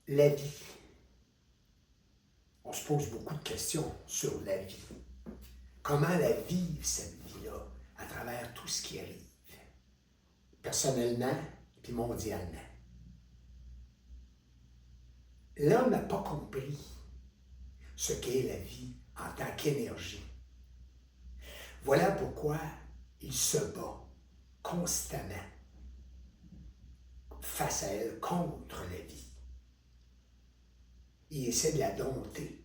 La vie. On se pose beaucoup de questions sur la vie. Comment la vivre, cette vie-là, à travers tout ce qui arrive, personnellement puis mondialement. L'homme n'a pas compris ce qu'est la vie en tant qu'énergie. Voilà pourquoi il se bat constamment face à elle, contre la vie. Il essaie de la dompter.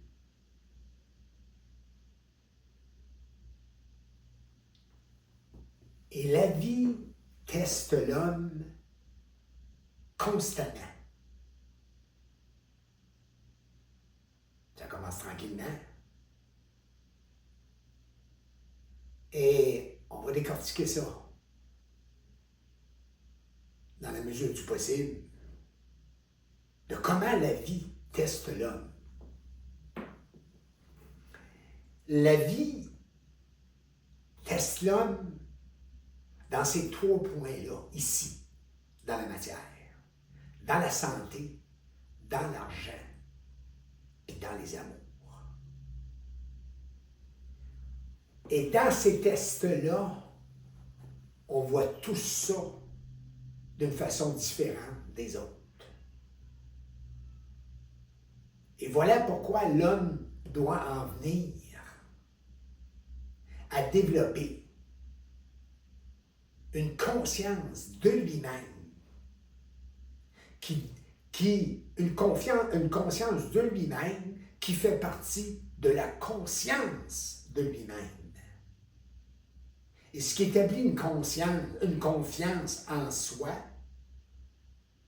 Et la vie teste l'homme constamment. Ça commence tranquillement. Et on va décortiquer ça dans la mesure du possible, de comment la vie teste l'homme. La vie teste l'homme dans ces 3 points-là, ici, dans la matière, dans la santé, dans l'argent et dans les amours. Et dans ces tests-là, on voit tout ça d'une façon différente des autres. Et voilà pourquoi l'homme doit en venir à développer une conscience de lui-même, une conscience de lui-même qui fait partie de la conscience de lui-même. Et ce qui établit une confiance en soi,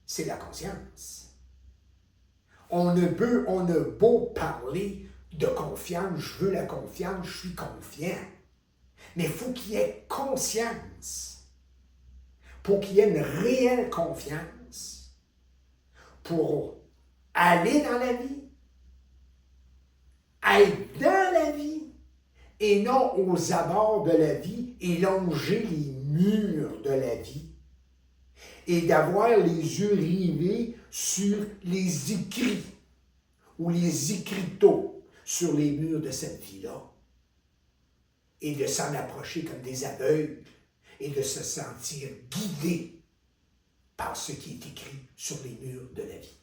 c'est la conscience. On a beau parler de confiance, je veux la confiance, je suis confiant. Mais il faut qu'il y ait conscience. Pour qu'il y ait une réelle confiance, pour aller dans la vie, être dans la vie, et non aux abords de la vie et longer les murs de la vie, et d'avoir les yeux rivés sur les écrits ou les écriteaux sur les murs de cette vie-là, et de s'en approcher comme des aveugles, et de se sentir guidé par ce qui est écrit sur les murs de la vie.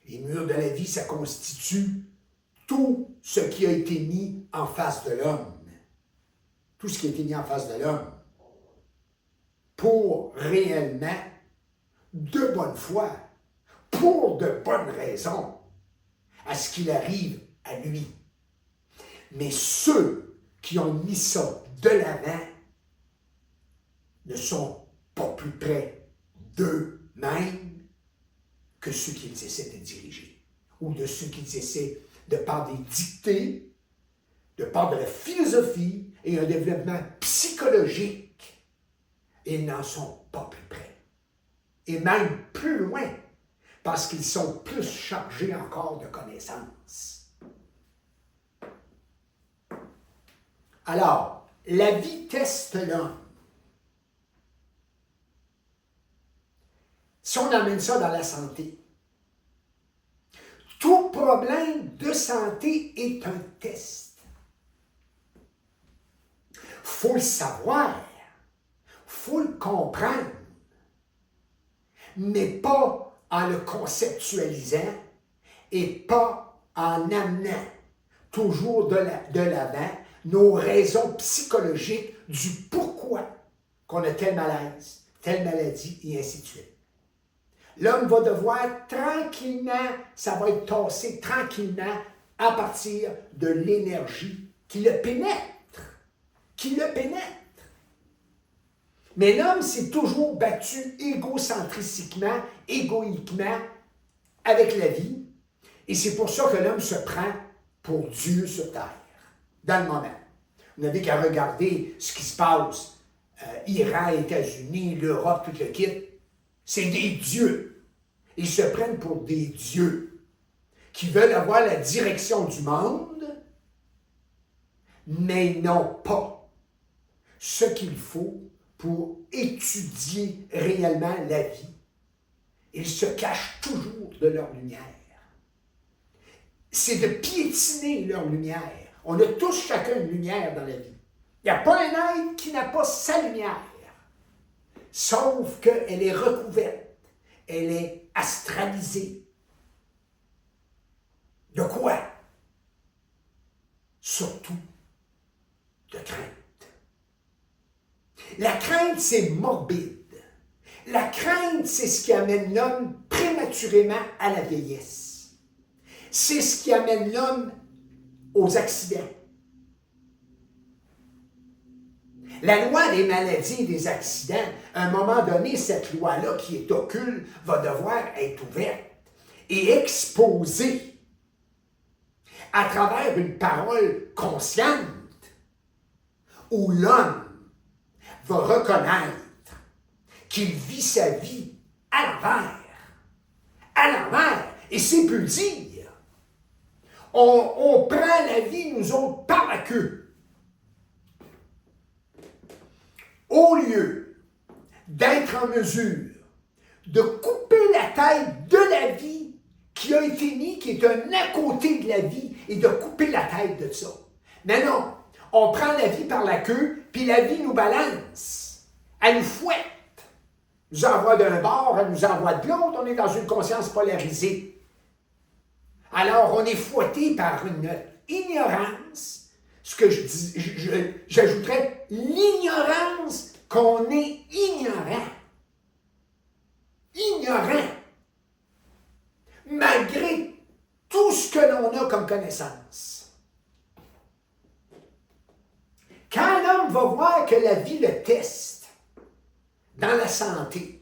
Les murs de la vie, ça constitue tout ce qui a été mis en face de l'homme. Tout ce qui a été mis en face de l'homme. Pour réellement, de bonne foi, pour de bonnes raisons, à ce qu'il arrive à lui. Mais ceux qui ont mis ça de l'avant ne sont pas plus près d'eux-mêmes que ceux qu'ils essaient de diriger, ou de ceux qu'ils essaient, de par des dictées, de par de la philosophie et un développement psychologique, ils n'en sont pas plus près. Et même plus loin, parce qu'ils sont plus chargés encore de connaissances. Alors, la vie teste l'homme. Si on amène ça dans la santé, tout problème de santé est un test. Il faut le savoir, il faut le comprendre, mais pas en le conceptualisant et pas en amenant toujours de l'avant nos raisons psychologiques du pourquoi qu'on a tel malaise, telle maladie, et ainsi de suite. L'homme va devoir tranquillement, ça va être tassé tranquillement à partir de l'énergie qui le pénètre. Mais l'homme s'est toujours battu égocentriquement, égoïquement avec la vie. Et c'est pour ça que l'homme se prend pour Dieu sur terre, dans le moment. Vous n'avez qu'à regarder ce qui se passe. Iran, États-Unis, l'Europe, tout le kit. C'est des dieux. Ils se prennent pour des dieux qui veulent avoir la direction du monde, mais n'ont pas ce qu'il faut pour étudier réellement la vie Ils se cachent toujours de leur lumière. C'est de piétiner leur lumière. On a tous chacun une lumière dans la vie. Il n'y a pas un être qui n'a pas sa lumière. Sauf qu'elle est recouverte. Elle est astralisée. De quoi? Surtout de crainte. La crainte, c'est morbide. La crainte, c'est ce qui amène l'homme prématurément à la vieillesse. C'est ce qui amène l'homme aux accidents. La loi des maladies et des accidents, à un moment donné, cette loi-là qui est occulte va devoir être ouverte et exposée à travers une parole consciente où l'homme va reconnaître qu'il vit sa vie à l'envers. À l'envers. Et c'est peu dire. On prend la vie, nous autres, par la queue. Au lieu d'être en mesure de couper la tête de la vie qui a été mise, qui est un à côté de la vie, et de couper la tête de ça. Mais non, on prend la vie par la queue, puis la vie nous balance. Elle nous fouette. Nous envoie d'un bord, elle nous envoie de l'autre, on est dans une conscience polarisée. Alors, on est fouetté par une ignorance, ce que j'ajouterais l'ignorance qu'on est ignorant. Ignorant. Malgré tout ce que l'on a comme connaissance. Quand l'homme va voir que la vie le teste dans la santé,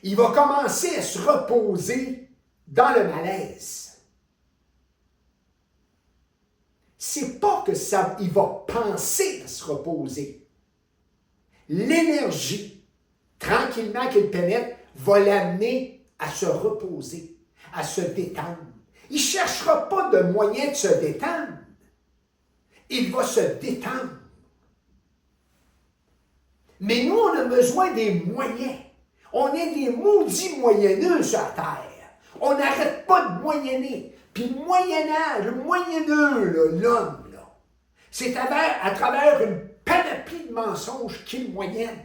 il va commencer à se reposer dans le malaise. C'est pas que ça, il va penser à se reposer. L'énergie, tranquillement qu'il pénètre, va l'amener à se reposer, à se détendre. Il ne cherchera pas de moyen de se détendre. Il va se détendre. Mais nous, on a besoin des moyens. On est des maudits moyenneux sur la terre. On n'arrête pas de moyenner. Puis le moyennage, le moyenneux, l'homme, c'est à travers une panoplie de mensonges qu'il moyenne.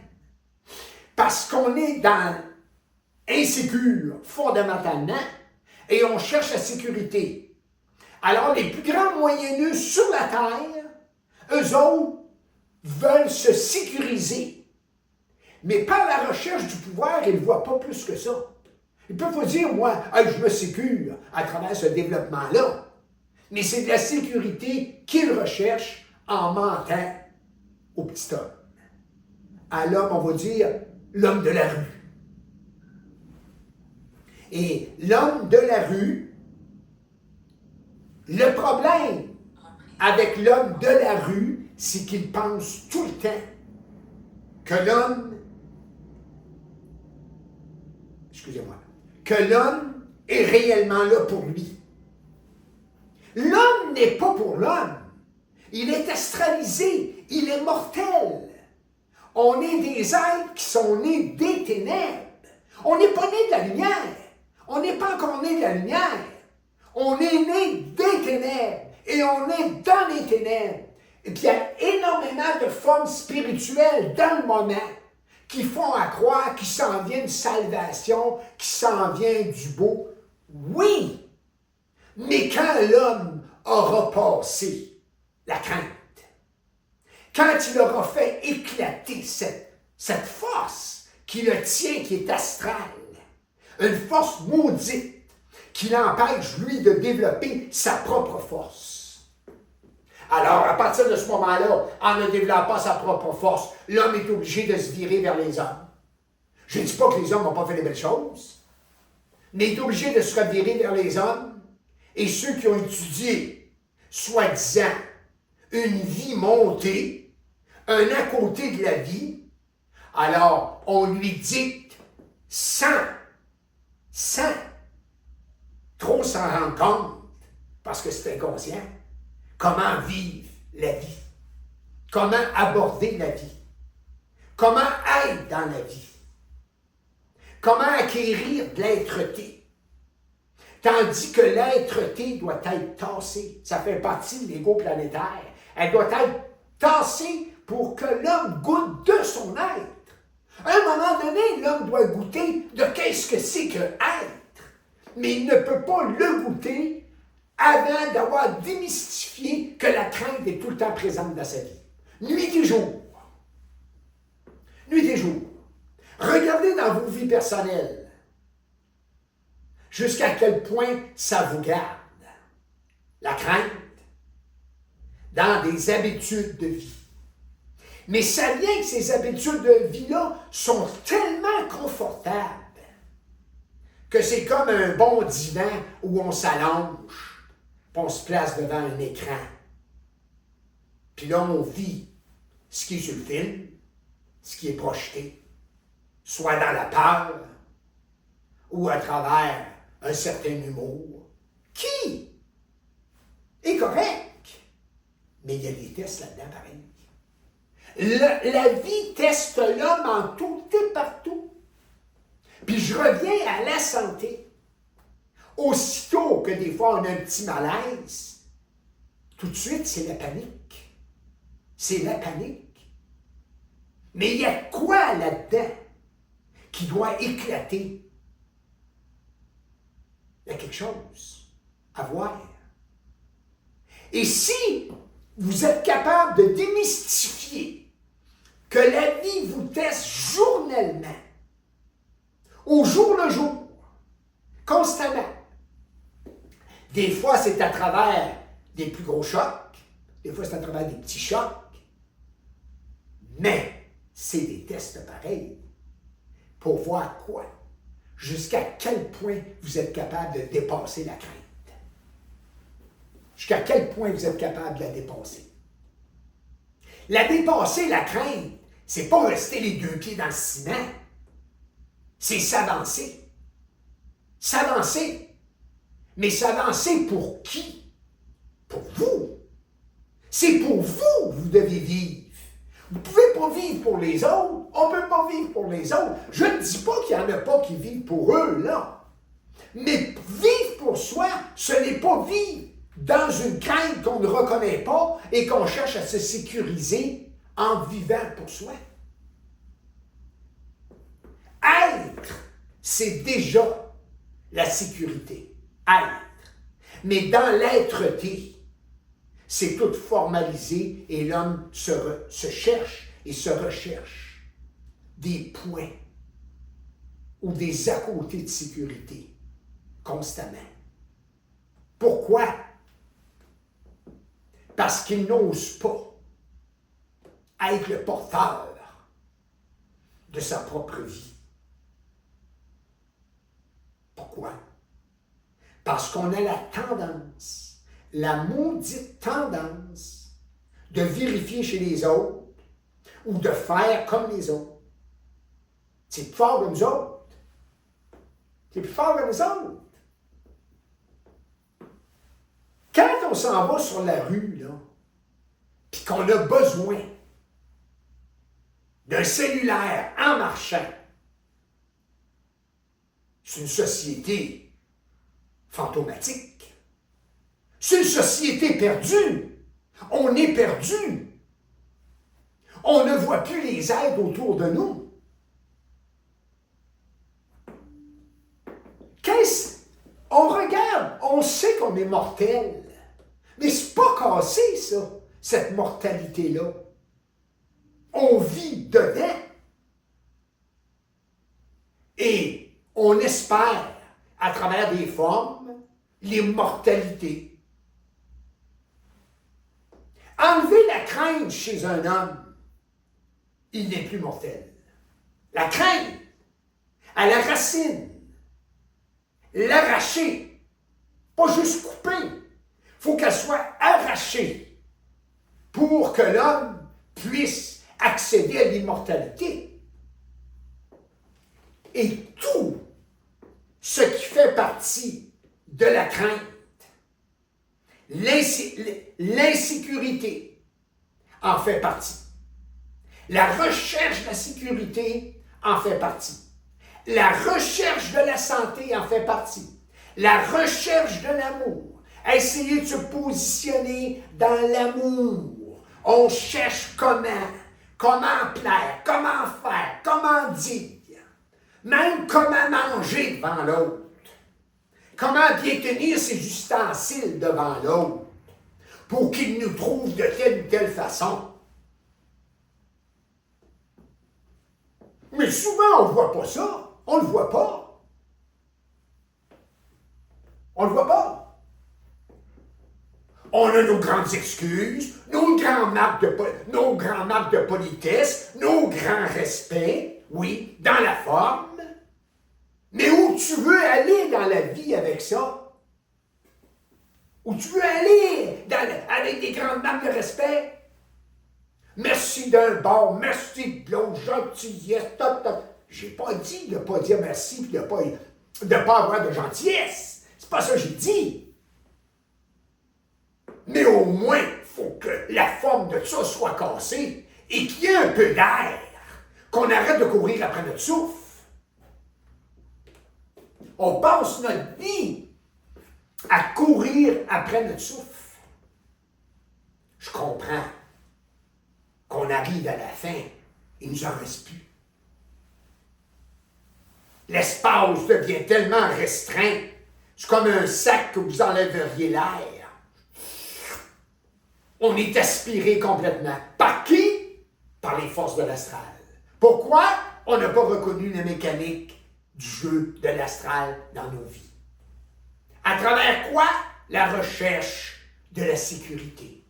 Parce qu'on est dans insécure, fondamentalement, et on cherche la sécurité. Alors, les plus grands moyenneux sur la terre, eux autres, veulent se sécuriser. Mais par la recherche du pouvoir, ils ne voient pas plus que ça. Ils peuvent vous dire, moi, je me sécure à travers ce développement-là. Mais c'est de la sécurité qu'ils recherchent en mentant au petit homme. À l'homme, on va dire, l'homme de la rue. Et l'homme de la rue, le problème avec l'homme de la rue, c'est qu'il pense tout le temps que l'homme, que l'homme est réellement là pour lui. L'homme n'est pas pour l'homme. Il est astralisé, il est mortel. On est des êtres qui sont nés des ténèbres. On n'est pas né de la lumière. On n'est pas encore né de la lumière. On est né des ténèbres et on est dans les ténèbres. Et puis il y a énormément de formes spirituelles dans le moment qui font à croire qu'il s'en vient une salvation, qu'il s'en vient du beau. Oui, mais quand l'homme aura passé la crainte, quand il aura fait éclater cette force qui le tient, qui est astrale, une force maudite qui l'empêche, lui, de développer sa propre force. Alors, à partir de ce moment-là, en ne développant sa propre force, l'homme est obligé de se virer vers les hommes. Je ne dis pas que les hommes n'ont pas fait les belles choses, mais il est obligé de se revirer vers les hommes et ceux qui ont étudié, soi-disant, une vie montée, un à côté de la vie, alors on lui dicte sans trop s'en rendre compte, parce que c'est inconscient, comment vivre la vie, comment aborder la vie, comment être dans la vie. Comment acquérir de l'être-té? Tandis que l'être-té doit être tassée. Ça fait partie de l'ego planétaire. Elle doit être tassée pour que l'homme goûte de son être. À un moment donné, l'homme doit goûter de qu'est-ce que c'est que être. Mais il ne peut pas le goûter avant d'avoir démystifié que la crainte est tout le temps présente dans sa vie. Nuit et jour. Nuit et jour. Regardez dans vos vies personnelles jusqu'à quel point ça vous garde. La crainte dans des habitudes de vie. Mais ça vient que ces habitudes de vie-là sont tellement confortables que c'est comme un bon divan où on s'allonge, puis on se place devant un écran. Puis là, on vit ce qui est sur le film, ce qui est projeté, soit dans la peur ou à travers un certain humour, qui est correct, mais il y a des tests là-dedans pareil. La vie teste l'homme en tout et partout. Puis je reviens à la santé. Aussitôt que des fois on a un petit malaise, tout de suite c'est la panique. C'est la panique. Mais il y a quoi là-dedans qui doit éclater? Il y a quelque chose à voir. Et si vous êtes capable de démystifier que la vie vous teste journellement, au jour le jour, constamment. Des fois, c'est à travers des plus gros chocs, des fois, c'est à travers des petits chocs, mais c'est des tests pareils pour voir quoi? Jusqu'à quel point vous êtes capable de dépasser la crainte. Jusqu'à quel point vous êtes capable de la dépasser. La dépasser, la crainte, c'est pas rester les deux pieds dans le ciment. C'est s'avancer. S'avancer. Mais s'avancer pour qui? Pour vous. C'est pour vous que vous devez vivre. Vous ne pouvez pas vivre pour les autres. On ne peut pas vivre pour les autres. Je ne dis pas qu'il n'y en a pas qui vivent pour eux, là. Mais vivre pour soi, ce n'est pas vivre dans une crainte qu'on ne reconnaît pas et qu'on cherche à se sécuriser en vivant pour soi. Être, c'est déjà la sécurité. Être. Mais dans l'être-té, c'est tout formalisé et l'homme se cherche et se recherche des points ou des à côté de sécurité constamment. Pourquoi? Parce qu'il n'ose pas être le porteur de sa propre vie. Pourquoi? Parce qu'on a la tendance, la maudite tendance, de vérifier chez les autres ou de faire comme les autres. C'est plus fort que nous autres. C'est plus fort que nous autres. Quand on s'en va sur la rue, là, puis qu'on a besoin d'un cellulaire en marchant, c'est une société fantomatique. C'est une société perdue. On est perdu. On ne voit plus les aides autour de nous. On regarde, on sait qu'on est mortel. Mais c'est pas cassé, ça, cette mortalité-là. On vit dedans. Et on espère, à travers des formes, l'immortalité. Enlever la crainte chez un homme, il n'est plus mortel. La crainte, à la racine, l'arracher, pas juste couper. Il faut qu'elle soit arrachée pour que l'homme puisse accéder à l'immortalité. Et tout ce qui fait partie de la crainte, l'insécurité en fait partie. La recherche de la sécurité en fait partie. La recherche de la santé en fait partie. La recherche de l'amour. Essayer de se positionner dans l'amour. On cherche comment plaire, comment faire, comment dire. Même comment manger devant l'autre. Comment bien tenir ses ustensiles devant l'autre pour qu'il nous trouve de telle ou telle façon. Mais souvent, on ne voit pas ça. On ne le voit pas. On ne le voit pas. On a nos grandes excuses, nos grands marques de politesse, nos grands respects, oui, dans la forme. Mais où tu veux aller dans la vie avec ça? Où tu veux aller avec des grandes marques de respect? Merci d'un bord, merci de l'autre, gentillesse, top. J'ai pas dit de ne pas dire merci et de ne pas avoir de gentillesse. C'est pas ça que j'ai dit. Mais au moins, il faut que la forme de ça soit cassée et qu'il y ait un peu d'air, qu'on arrête de courir après notre souffle. On passe notre vie à courir après notre souffle. Je comprends qu'on arrive à la fin, il ne nous en reste plus. L'espace devient tellement restreint, c'est comme un sac que vous enlèveriez l'air. On est aspiré complètement. Par qui? Par les forces de l'astral. Pourquoi? On n'a pas reconnu la mécanique du jeu de l'astral dans nos vies. À travers quoi? La recherche de la sécurité.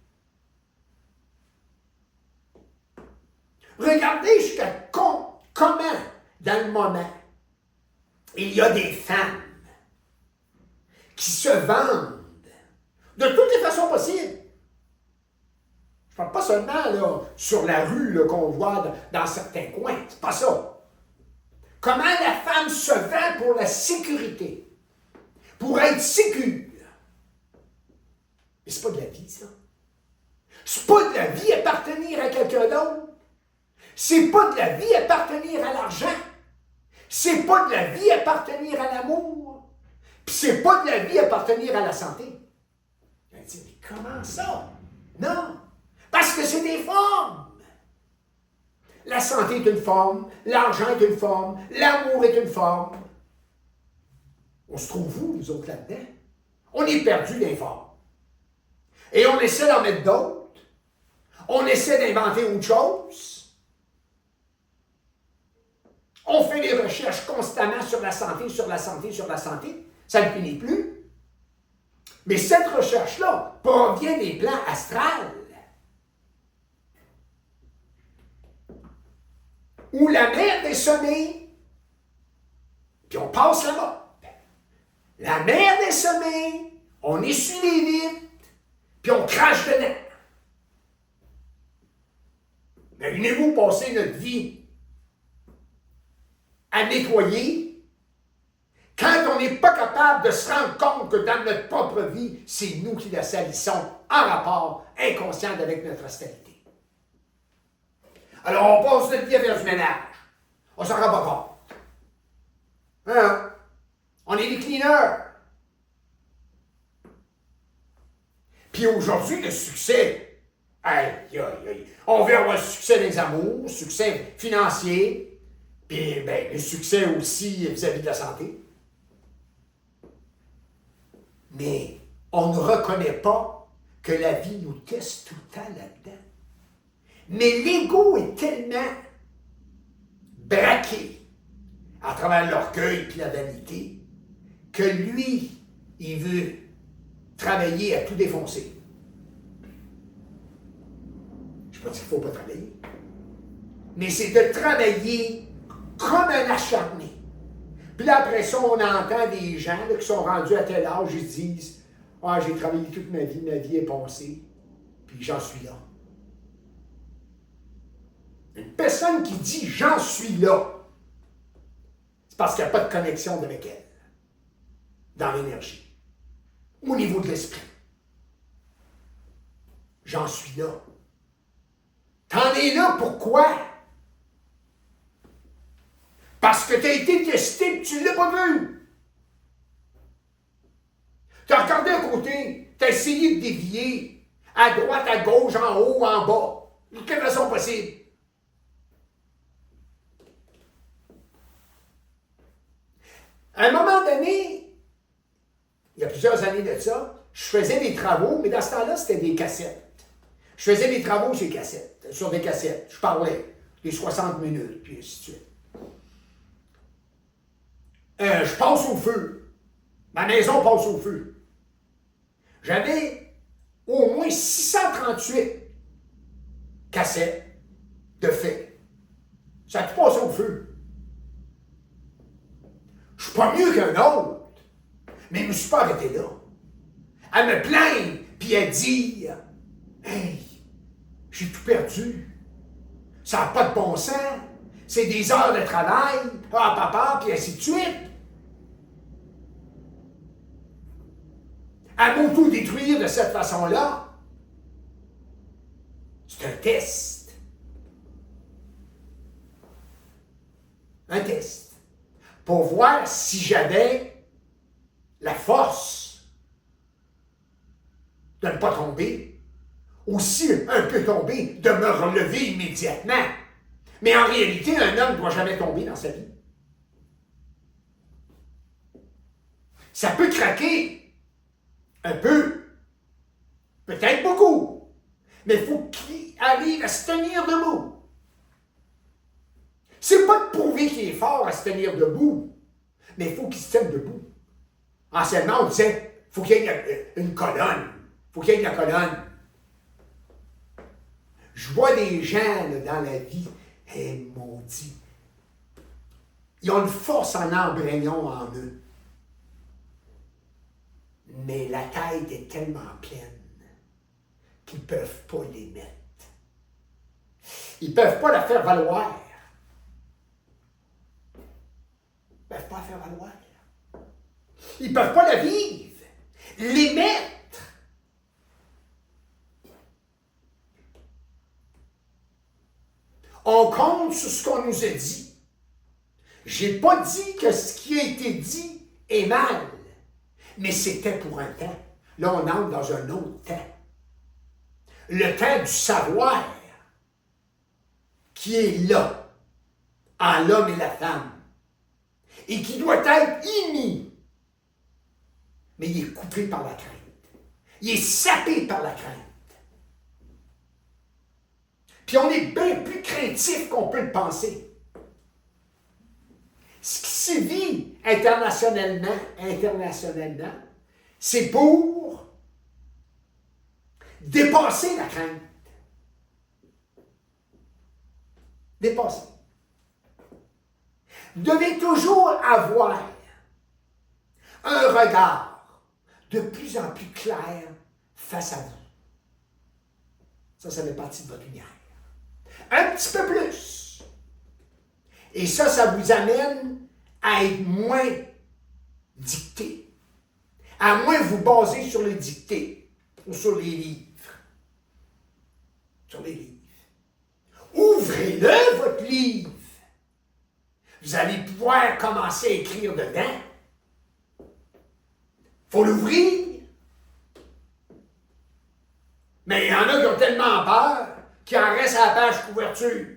Regardez jusqu'à comment, dans le moment, il y a des femmes qui se vendent de toutes les façons possibles. Je ne parle pas seulement là, sur la rue là, qu'on voit dans certains coins. C'est pas ça. Comment la femme se vend pour la sécurité, pour être sécure. Mais c'est pas de la vie, ça. C'est pas de la vie appartenir à quelqu'un d'autre. C'est pas de la vie appartenir à l'argent. C'est pas de la vie appartenir à l'amour. Puis c'est pas de la vie appartenir à la santé. Elle dit, mais comment ça? Non. Parce que c'est des formes. La santé est une forme, l'argent est une forme, l'amour est une forme. On se trouve où, nous autres, là-dedans? On est perdus dans les formes. Et on essaie d'en mettre d'autres. On essaie d'inventer autre chose. On fait des recherches constamment sur la santé, sur la santé, sur la santé. Ça ne finit plus. Mais cette recherche-là provient des plans astrales. Où la mer est semée, puis on passe la mop. La mer est semée, on essuie les vitres, puis on crache dedans. Imaginez-vous passer notre vie à nettoyer quand on n'est pas capable de se rendre compte que dans notre propre vie, c'est nous qui la salissons en rapport inconscient avec notre astralité. Alors, on passe notre vie à faire du ménage. On s'en rend pas compte. Hein? On est des cleaners. Puis aujourd'hui, le succès, on veut avoir le succès des amours, succès financier, puis le succès aussi vis-à-vis de la santé. Mais on ne reconnaît pas que la vie nous teste tout le temps là-dedans. Mais l'ego est tellement braqué à travers l'orgueil et la vanité que lui, il veut travailler à tout défoncer. Je ne dis pas qu'il ne faut pas travailler, mais c'est de travailler comme un acharné. Puis là, après ça, on entend des gens là, qui sont rendus à tel âge, ils disent « Ah, j'ai travaillé toute ma vie est passée, puis j'en suis là. » Une personne qui dit « j'en suis là », c'est parce qu'il n'y a pas de connexion avec elle, dans l'énergie, au niveau de l'esprit. J'en suis là. T'en es là pourquoi? Parce que tu as été testé et tu ne l'as pas vu. Tu as regardé à côté, tu as essayé de dévier à droite, à gauche, en haut, en bas. De quelle façon possible? À un moment donné, il y a plusieurs années de ça, je faisais des travaux, mais dans ce temps-là, c'était des cassettes. Je faisais des travaux sur des cassettes. Je parlais, les 60 minutes, puis ainsi de suite. Je passe au feu. Ma maison passe au feu. J'avais au moins 638 cassettes de faits. Ça a tout passé au feu. Je suis pas mieux qu'un autre, mais je me suis pas arrêté là. À me plaindre, puis à dire « Hey, j'ai tout perdu. Ça n'a pas de bon sens. C'est des heures de travail, papa, puis ainsi de suite. » À m'auto-détruire de cette façon-là, c'est un test. Un test. Pour voir si j'avais la force de ne pas tomber, ou si un peu tomber, de me relever immédiatement. Mais en réalité, un homme ne doit jamais tomber dans sa vie. Ça peut craquer. Un peu. Peut-être beaucoup. Mais il faut qu'il arrive à se tenir debout. C'est pas de prouver qu'il est fort à se tenir debout, mais il faut qu'il se tienne debout. Anciennement, on disait, il faut qu'il y ait une colonne. Il faut qu'il y ait de la colonne. Je vois des gens là, dans la vie, maudits. Ils ont une force en embryon en eux. Mais la tête est tellement pleine qu'ils ne peuvent pas les mettre. Ils ne peuvent pas la faire valoir. Ils ne peuvent pas la faire valoir. Ils ne peuvent pas la vivre. Les mettre. On compte sur ce qu'on nous a dit. J'ai pas dit que ce qui a été dit est mal. Mais c'était pour un temps. Là, on entre dans un autre temps. Le temps du savoir qui est là, en l'homme et la femme, et qui doit être immis. Mais il est coupé par la crainte. Il est sapé par la crainte. Puis on est bien plus craintif qu'on peut le penser. Ce qui sévit internationalement, c'est pour dépasser la crainte. Dépasser. Vous devez toujours avoir un regard de plus en plus clair face à vous. Ça fait partie de votre lumière. Un petit peu plus. Et ça vous amène à être moins dicté, à moins vous baser sur les dictées ou sur les livres. Sur les livres. Ouvrez-le, votre livre. Vous allez pouvoir commencer à écrire dedans. Il faut l'ouvrir. Mais il y en a qui ont tellement peur qu'il en reste à la page couverture.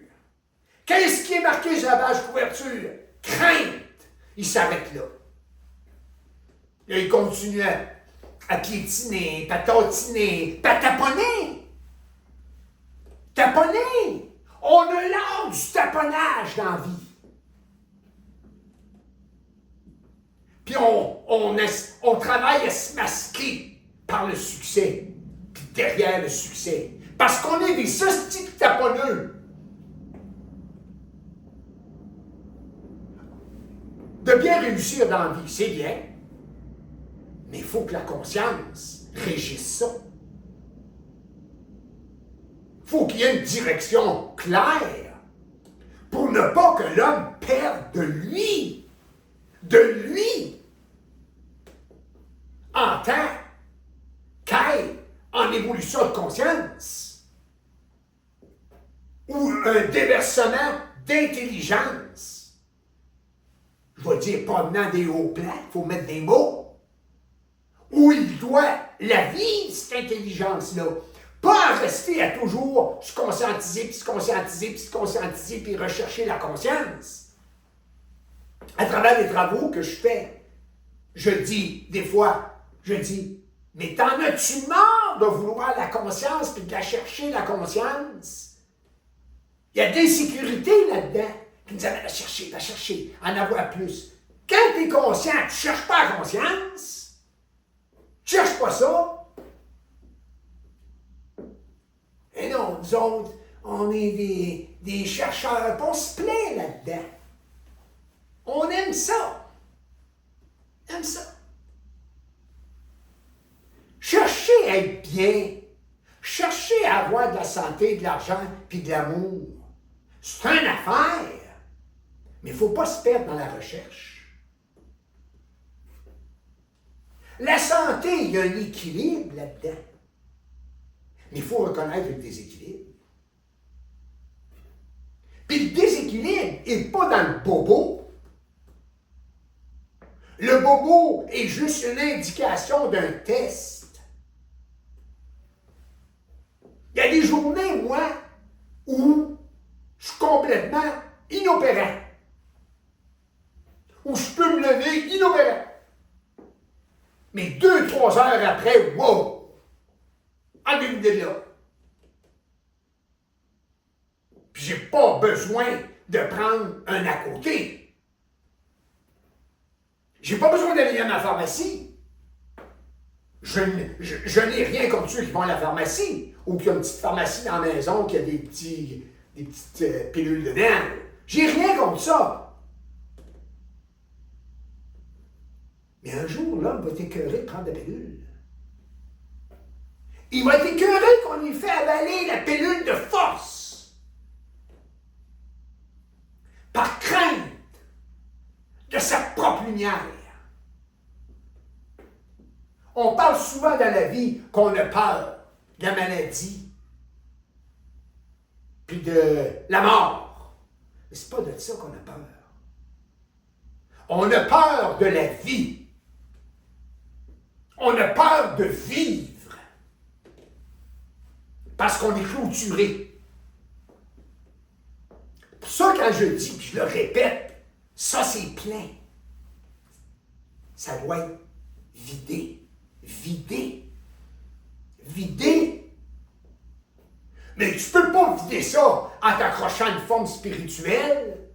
Qu'est-ce qui est marqué sur la page couverture? Crainte. Il s'arrête là. Là, il continue à piétiner, patotiner, taponner. Taponner. On a l'art du taponnage dans la vie. Puis on travaille à se masquer par le succès, puis derrière le succès. Parce qu'on est des hosties de taponneux. De bien réussir dans la vie, c'est bien. Mais il faut que la conscience régisse ça. Il faut qu'il y ait une direction claire pour ne pas que l'homme perde de lui. De lui. En tant qu'être en évolution de conscience ou un déversement d'intelligence je vais dire provenant des hauts plans, il faut mettre des mots, où il doit la vivre, cette intelligence-là. Pas en rester à toujours se conscientiser, puis se conscientiser, puis se conscientiser, puis rechercher la conscience. À travers les travaux que je fais, je dis, des fois, je dis, mais t'en as-tu marre de vouloir la conscience, puis de la chercher, la conscience? Il y a des sécurités là-dedans qui nous amènent à chercher, à en avoir plus. Quand tu es conscient, tu ne cherches pas la conscience, tu ne cherches pas ça. Et non, nous autres, on est des chercheurs, puis on se plaît là-dedans. On aime ça. On aime ça. Chercher à être bien, chercher à avoir de la santé, de l'argent, puis de l'amour. C'est une affaire, mais il ne faut pas se perdre dans la recherche. La santé, il y a un équilibre là-dedans. Mais il faut reconnaître le déséquilibre. Puis le déséquilibre n'est pas dans le bobo. Le bobo est juste une indication d'un test. Il y a des journées, moi, où je suis complètement inopérant. Où je peux me lever inopérant. Mais 2-3 heures après, wow! Enlevez-vous de là. Puis j'ai pas besoin de prendre un à côté. J'ai pas besoin d'aller à ma pharmacie. Je n'ai rien contre ceux qui vont à la pharmacie ou qui ont une petite pharmacie dans la maison qui a des petites pilules dedans. J'ai rien contre ça. Mais un jour, l'homme va être écœuré de prendre la pilule. Il va être écœuré qu'on lui fait avaler la pilule de force. Par crainte de sa propre lumière. On parle souvent dans la vie qu'on a peur de la maladie, puis de la mort. Mais c'est pas de ça qu'on a peur. On a peur de la vie. On a peur de vivre. Parce qu'on est clôturé. Pour ça, quand je dis, puis je le répète, ça c'est plein. Ça doit être vidé. Vider. Vider. Mais tu peux pas vider ça en t'accrochant à une forme spirituelle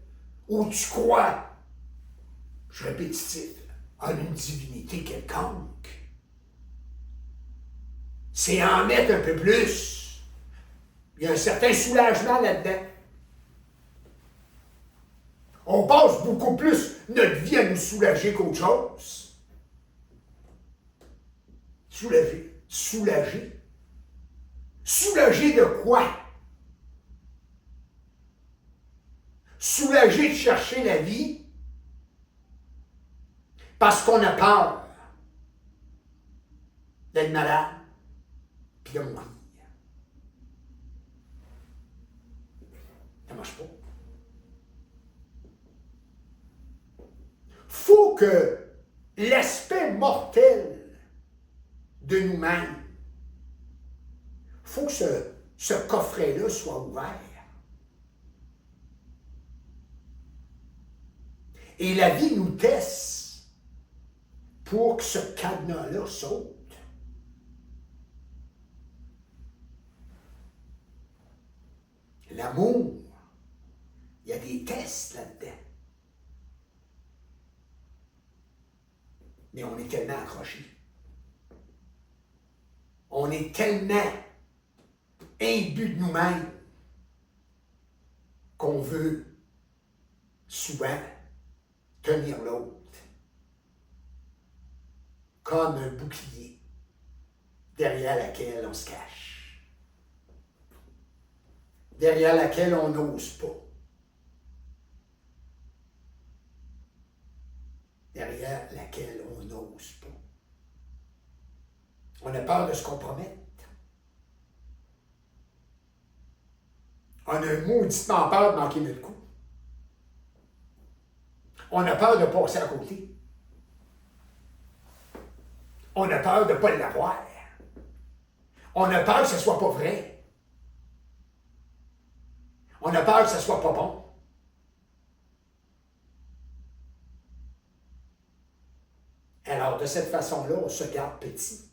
où tu crois, je suis répétitif, en une divinité quelconque. C'est en mettre un peu plus. Il y a un certain soulagement là-dedans. On passe beaucoup plus notre vie à nous soulager qu'autre chose. Soulager. Soulager. Soulager de quoi? Soulager de chercher la vie parce qu'on a peur d'être malade puis de mourir. Ça ne marche pas. Faut que l'aspect mortel de nous-mêmes, faut que ce coffret-là soit ouvert. Et la vie nous teste pour que ce cadenas-là saute. L'amour, il y a des tests là-dedans. Mais on est tellement accrochés. On est tellement imbus de nous-mêmes qu'on veut souvent tenir l'autre comme un bouclier derrière laquelle on se cache, derrière laquelle on n'ose pas, derrière laquelle on n'ose pas. On a peur de se compromettre. On a mauditement peur de manquer notre coup. On a peur de passer à côté. On a peur de ne pas l'avoir. On a peur que ce ne soit pas vrai. On a peur que ce ne soit pas bon. Alors, de cette façon-là, on se garde petit.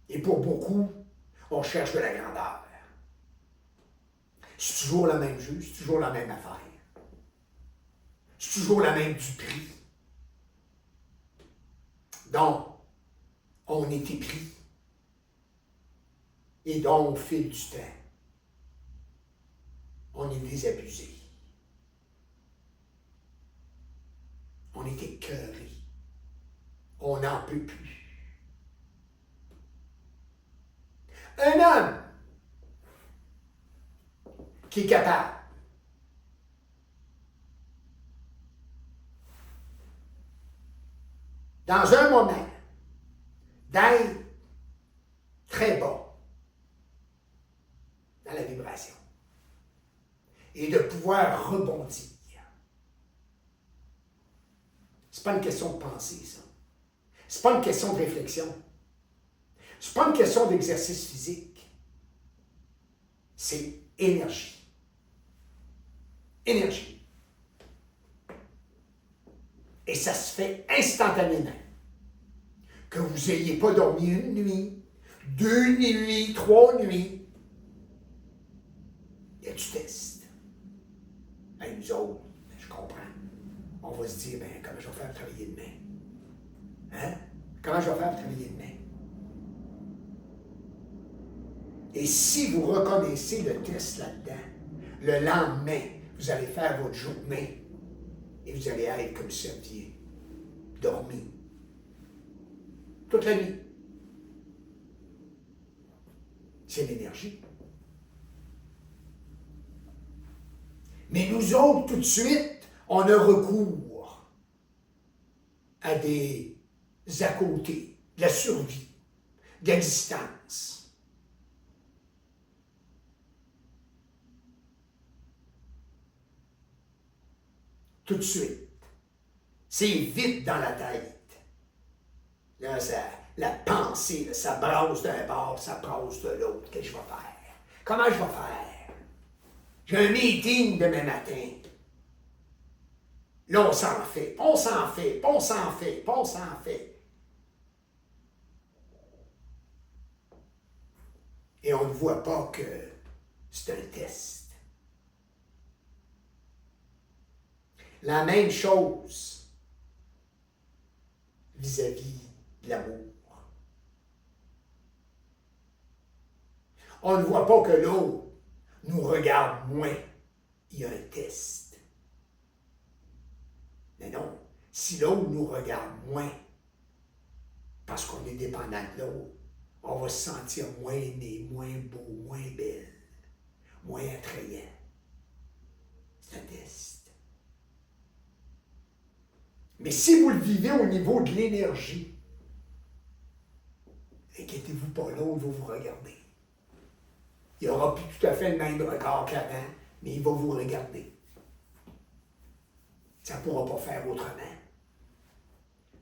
Et pour beaucoup, on cherche de la grandeur. C'est toujours le même jeu, c'est toujours la même affaire. C'est toujours la même du prix. Donc, on est épris. Et donc, au fil du temps, on est désabusé. On est écœuré. On n'en peut plus. Un homme qui est capable dans un moment d'être très bas dans la vibration et de pouvoir rebondir. C'est pas une question de pensée, ça. C'est pas une question de réflexion. C'est pas une question d'exercice physique. C'est énergie. Énergie. Et ça se fait instantanément. Que vous n'ayez pas dormi une nuit, 2 nuits, 3 nuits. Il y a du test. Et nous autres, je comprends. On va se dire, comment je vais faire pour travailler demain? Hein? Comment je vais faire pour travailler demain? Et si vous reconnaissez le test là-dedans, le lendemain, vous allez faire votre journée et vous allez être comme si vous aviez dormi toute la nuit. C'est l'énergie. Mais nous autres, tout de suite, on a recours à des à côté, de la survie, de l'existence. Tout de suite. C'est vite dans la tête. Là, la pensée, là, ça brasse d'un bord, ça brasse de l'autre. Qu'est-ce que je vais faire? Comment je vais faire? J'ai un meeting demain matin. Là, on s'en fait, on s'en fait, on s'en fait, on s'en fait. Et on ne voit pas que c'est un test. La même chose vis-à-vis de l'amour. On ne voit pas que l'autre nous regarde moins. Il y a un test. Mais non, si l'autre nous regarde moins, parce qu'on est dépendant de l'autre, on va se sentir moins aimé, moins beau, moins belle, moins attrayant. C'est un test. Mais si vous le vivez au niveau de l'énergie, inquiétez-vous pas, l'autre va vous regarder. Il n'aura plus tout à fait le même regard qu'avant, mais il va vous regarder. Ça ne pourra pas faire autrement.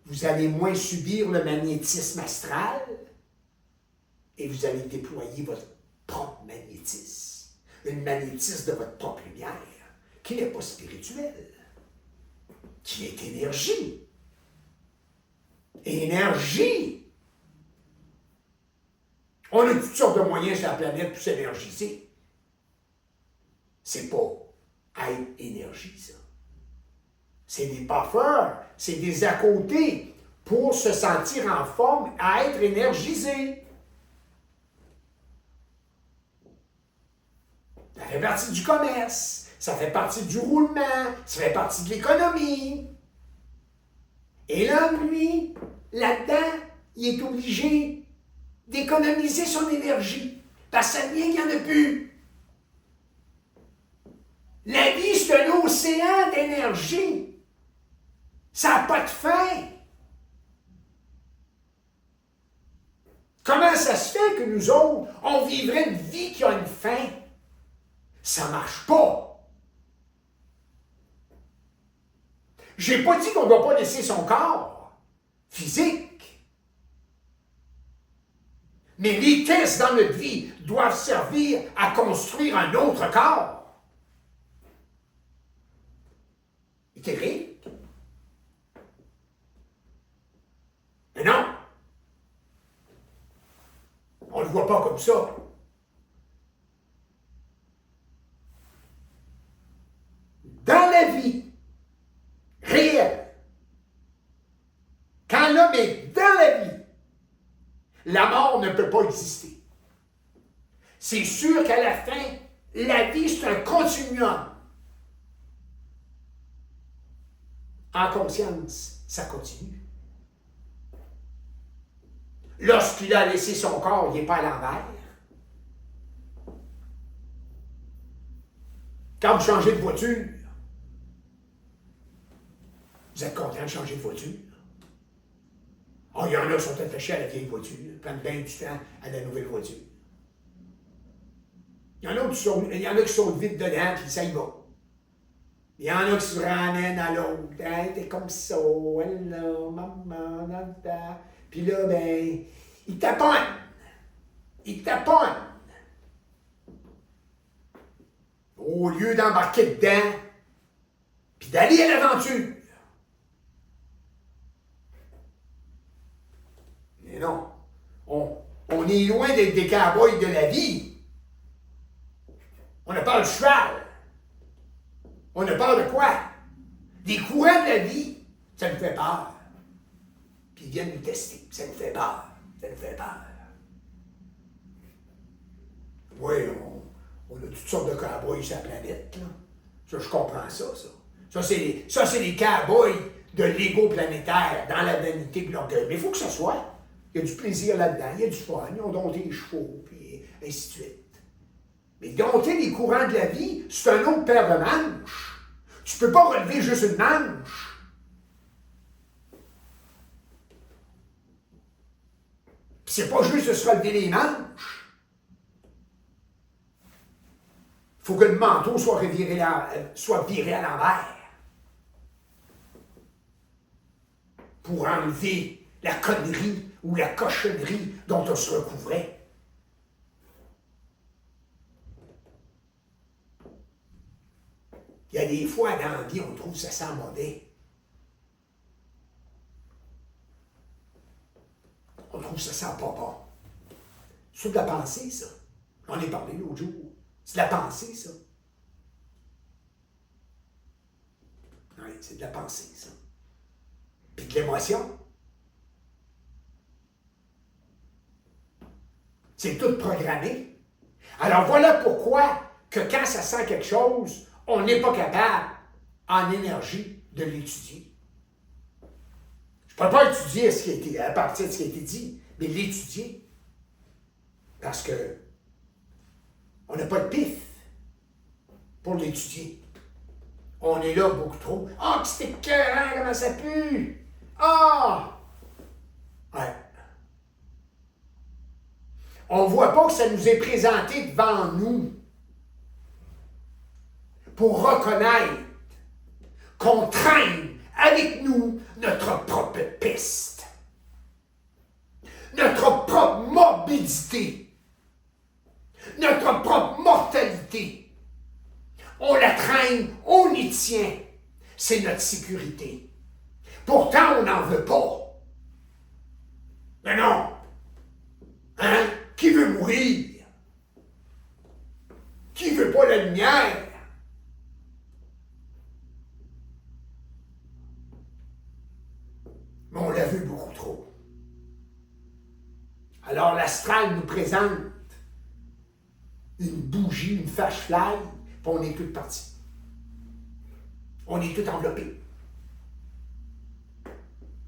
Vous allez moins subir le magnétisme astral et vous allez déployer votre propre magnétisme. Une magnétisme de votre propre lumière, qui n'est pas spirituelle, qui est énergie. Énergie! On a toutes sortes de moyens sur la planète pour s'énergiser. C'est pas être énergie, ça. C'est des buffers, c'est des à côté pour se sentir en forme, à être énergisé. Ça fait partie du commerce, ça fait partie du roulement, ça fait partie de l'économie. Et l'homme, lui, là-dedans, il est obligé d'économiser son énergie, parce que ça devient qu'il n'y en a plus. La vie, c'est un océan d'énergie. Ça n'a pas de fin. Comment ça se fait que nous autres, on vivrait une vie qui a une fin? Ça ne marche pas. J'ai pas dit qu'on ne doit pas laisser son corps physique. Mais les tests dans notre vie doivent servir à construire un autre corps. C'est terrible. Mais non. On ne le voit pas comme ça. Dans la vie réelle, quand l'homme est dans la vie, la mort ne peut pas exister. C'est sûr qu'à la fin, la vie, c'est un continuum. En conscience, ça continue. Lorsqu'il a laissé son corps, il n'est pas à l'envers. Quand vous changez de voiture, vous êtes content de changer de voiture? Oh, il y en a qui sont attachés à la vieille voiture, prennent bien du temps à la nouvelle voiture. Il y en a qui sautent vite dedans, puis ça y va. Il y en a qui se ramènent à l'autre. Hey, t'es comme ça, hello, maman, nada. Puis là, ben, il taponne. Il taponne. Au lieu d'embarquer dedans, puis d'aller à l'aventure. Mais non, on est loin d'être des cow-boys de la vie. On n'a pas le cheval. On a peur de quoi? Des courants de la vie, ça nous fait peur. Puis ils viennent nous tester, ça nous fait peur. Ça nous fait peur. Oui, on a toutes sortes de cow-boys sur la planète, là. Ça, je comprends ça. Ça, c'est les cow-boys de l'ego planétaire, dans la vanité et l'orgueil. Mais il faut que ça soit. Il y a du plaisir là-dedans, il y a du fun, ils ont dompté les chevaux, puis ainsi de suite. Mais dompter les courants de la vie, c'est un autre paire de manches. Tu ne peux pas relever juste une manche. Puis c'est pas juste de se relever les manches. Il faut que le manteau soit viré à l'envers. Pour enlever la connerie ou la cochonnerie dont on se recouvrait. Il y a des fois dans la vie, on trouve que ça sent mauvais. On trouve que ça sent pas bon. C'est de la pensée, ça. On en a parlé l'autre jour. C'est de la pensée, ça. Oui, c'est de la pensée, ça. Puis de l'émotion. C'est tout programmé. Alors voilà pourquoi que quand ça sent quelque chose, on n'est pas capable, en énergie, de l'étudier. Je ne peux pas étudier à partir de ce qui a été dit, mais l'étudier. Parce que on n'a pas de pif pour l'étudier. On est là beaucoup trop. Ah, que c'était écœurant, comment ça pue! Ah! Ouais. On ne voit pas que ça nous est présenté devant nous pour reconnaître qu'on traîne avec nous notre propre peste, notre propre morbidité, notre propre mortalité. On la traîne, on y tient. C'est notre sécurité. Pourtant, on n'en veut pas. Mais non. Hein? Qui veut mourir? Qui veut pas la lumière? Mais on la veut beaucoup trop. Alors l'astral nous présente une bougie, une flashlight, puis on est tous partis. On est tous enveloppés.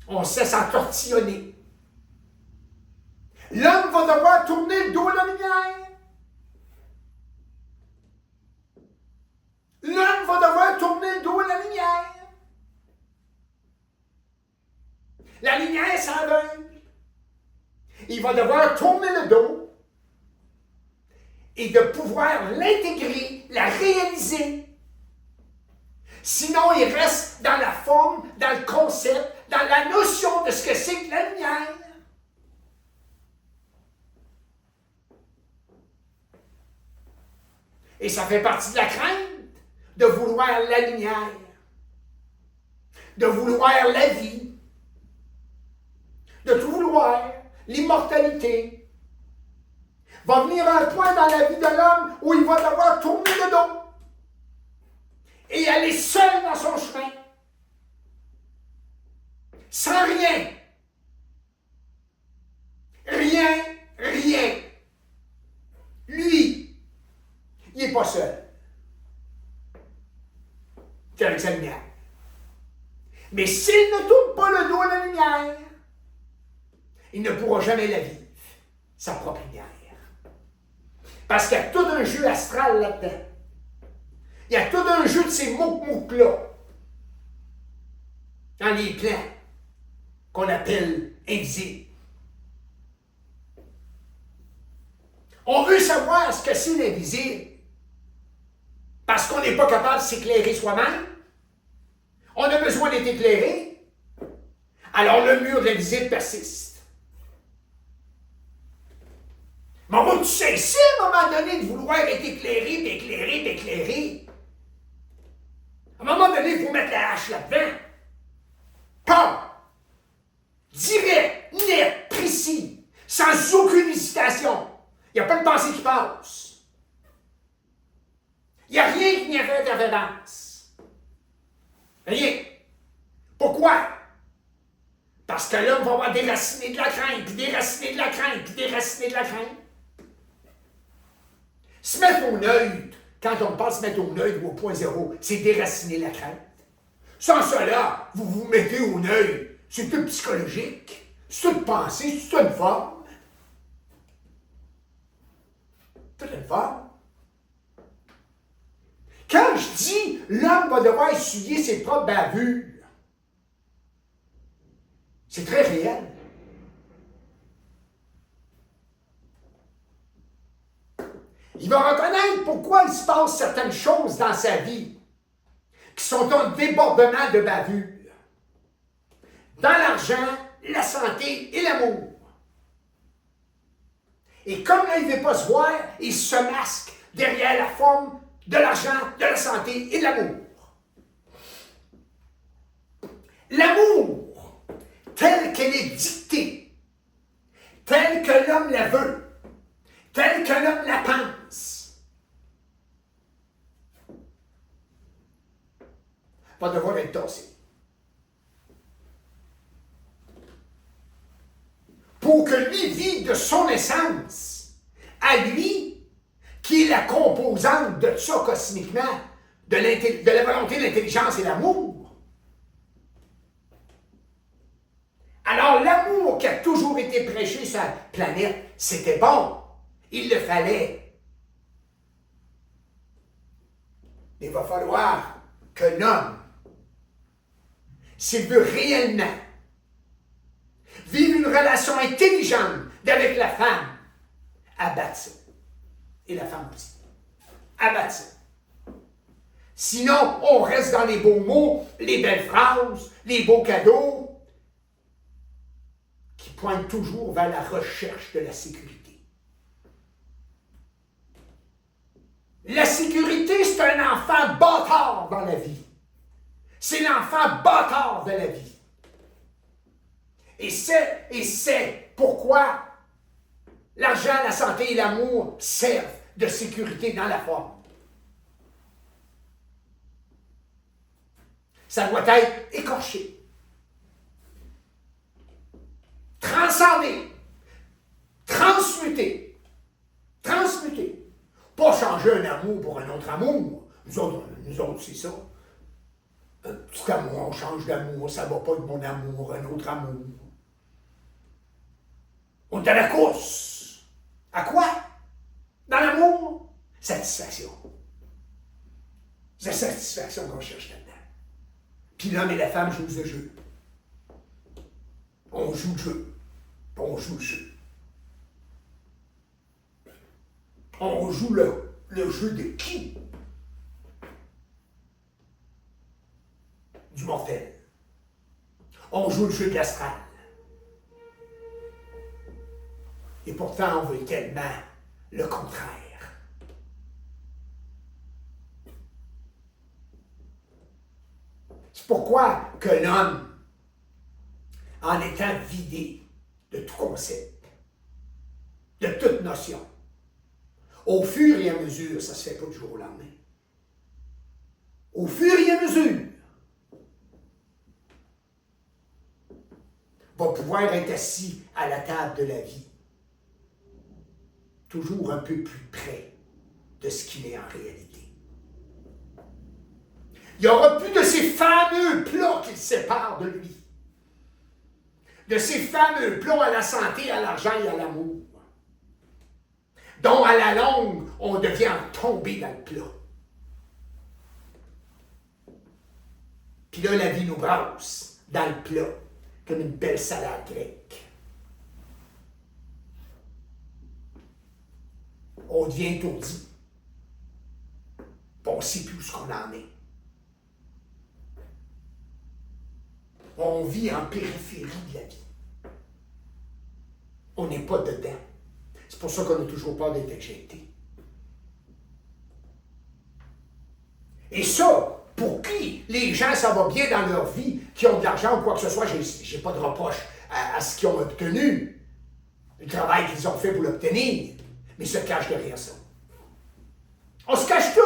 On sait s'entortillonner. L'homme va devoir tourner le dos à la lumière. L'homme va devoir tourner le dos à la lumière. La lumière s'aveugle. Il va devoir tourner le dos et de pouvoir l'intégrer, la réaliser. Sinon, il reste dans la forme, dans le concept, dans la notion de ce que c'est que la lumière. Et ça fait partie de la crainte de vouloir la lumière, de vouloir la vie, de tout vouloir, l'immortalité. Va venir un point dans la vie de l'homme où il va devoir tourner le dos et aller seul dans son chemin, sans rien. Rien, rien. Lui, il n'est pas seul. C'est avec sa lumière. Mais s'il ne tourne pas le dos à la lumière, il ne pourra jamais la vivre, sa propre lumière. Parce qu'il y a tout un jeu astral là-dedans. Il y a tout un jeu de ces mouk-mouk-là dans les plans qu'on appelle invisibles. On veut savoir ce que c'est l'invisible parce qu'on n'est pas capable de s'éclairer soi-même. On a besoin d'être éclairé. Alors le mur de l'invisible persiste. Mais on va-tu cesser à un moment donné de vouloir être éclairé, puis éclairé, puis éclairé? À un moment donné, il faut mettre la hache là-dedans. Pas direct, net, précis, sans aucune hésitation. Il n'y a pas de pensée qui passe. Il n'y a rien qui n'y a fait d'interférence. Rien. Pourquoi? Parce que l'homme va avoir déraciné de la crainte, puis déraciné de la crainte, puis déraciné de la crainte. Se mettre au neutre, quand on parle de se mettre au neutre ou au point zéro, c'est déraciner la crainte. Sans cela, vous vous mettez au neutre. C'est tout psychologique. C'est une pensée, c'est une forme. C'est une forme. Quand je dis l'homme va devoir essuyer ses propres bavures, c'est très réel. Il va reconnaître pourquoi il se passe certaines choses dans sa vie qui sont un débordement de bavure. Dans l'argent, la santé et l'amour. Et comme là, il ne veut pas se voir, il se masque derrière la forme de l'argent, de la santé et de l'amour. L'amour, tel qu'elle est dictée, tel que l'homme la veut, tel que l'homme la pense, va devoir être tassé. Pour que lui vive de son essence, à lui, qui est la composante de ça cosmiquement, de la volonté, l'intelligence et l'amour. Alors l'amour qui a toujours été prêché sur la planète, c'était bon, il le fallait. Mais il va falloir que l'homme, s'il veut réellement vivre une relation intelligente avec la femme, abatte ça. Et la femme aussi. Abatte ça. Sinon, on reste dans les beaux mots, les belles phrases, les beaux cadeaux, qui pointent toujours vers la recherche de la sécurité. La sécurité, c'est un enfant bâtard dans la vie. C'est l'enfant bâtard de la vie. Et c'est pourquoi l'argent, la santé et l'amour servent de sécurité dans la forme. Ça doit être écorché, transcendé, transmuté. Pas changer un amour pour un autre amour. Nous autres c'est ça. Un petit amour, on change d'amour, ça ne va pas de mon amour, un autre amour. On est à la course. À quoi? Dans l'amour? Satisfaction. C'est la satisfaction qu'on cherche là-dedans. Puis l'homme et la femme jouent le jeu. On joue le jeu. On joue le jeu. On joue le jeu de qui? du mortel. On joue le jeu de l'astral. Et pourtant, on veut tellement le contraire. C'est pourquoi que l'homme, en étant vidé de tout concept, de toute notion, au fur et à mesure, ça ne se fait pas du jour au lendemain, au fur et à mesure, va pouvoir être assis à la table de la vie, toujours un peu plus près de ce qu'il est en réalité. Il n'y aura plus de ces fameux plats qui le séparent de lui, de ces fameux plats à la santé, à l'argent et à l'amour, dont à la longue, on devient tombé dans le plat. Puis là, la vie nous brasse dans le plat, comme une belle salade grecque. On devient étourdi. On ne sait plus où ce qu'on en est. On vit en périphérie de la vie. On n'est pas dedans. C'est pour ça qu'on a toujours peur d'être éjecté. Et ça, pour qui les gens, ça va bien dans leur vie, qui ont de l'argent ou quoi que ce soit, j'ai pas de reproche à ce qu'ils ont obtenu, le travail qu'ils ont fait pour l'obtenir, mais se cachent derrière ça. On se cache tout.